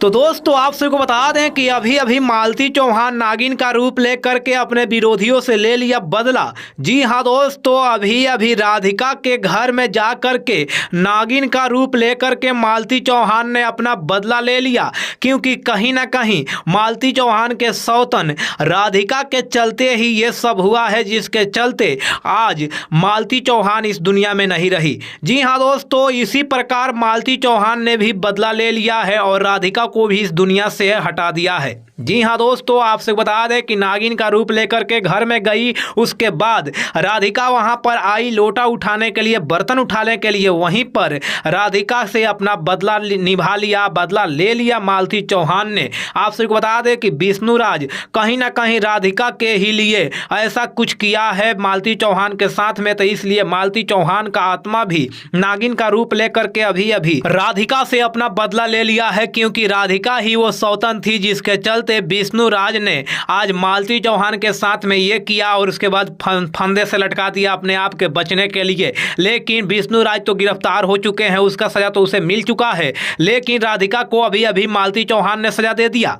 तो दोस्तों आप सबको बता दें कि अभी अभी मालती चौहान नागिन का रूप लेकर के अपने विरोधियों से ले लिया बदला। जी हाँ दोस्तों, अभी अभी राधिका के घर में जा कर के नागिन का रूप लेकर के मालती चौहान ने अपना बदला ले लिया, क्योंकि कहीं ना कहीं मालती चौहान के सौतन राधिका के चलते ही ये सब हुआ है, जिसके चलते आज मालती चौहान इस दुनिया में नहीं रही। जी हाँ दोस्तों, इसी प्रकार मालती चौहान ने भी बदला ले लिया है और राधिका को भी इस दुनिया से हटा दिया है। जी हाँ दोस्तों, आपसे बता दें कि नागिन का रूप लेकर के घर में गई, उसके बाद राधिका वहां पर आई लोटा उठाने के लिए, बर्तन उठाने के लिए। वहीं पर राधिका से अपना बदला निभा लिया, बदला ले लिया मालती चौहान ने। आपसे बता दें कि विष्णुराज कहीं ना कहीं राधिका के ही लिए ऐसा कुछ किया है मालती चौहान के साथ में, तो इसलिए मालती चौहान का आत्मा भी नागिन का रूप लेकर के अभी अभी राधिका से अपना बदला ले लिया है, क्योंकि राधिका ही वो सौतन थी जिसके चलते विष्णुराज ने आज मालती चौहान के साथ में ये किया और उसके बाद फंदे से लटका दिया अपने आप के बचने के लिए। लेकिन विष्णुराज तो गिरफ्तार हो चुके हैं, उसका सजा तो उसे मिल चुका है, लेकिन राधिका को अभी अभी मालती चौहान ने सजा दे दिया।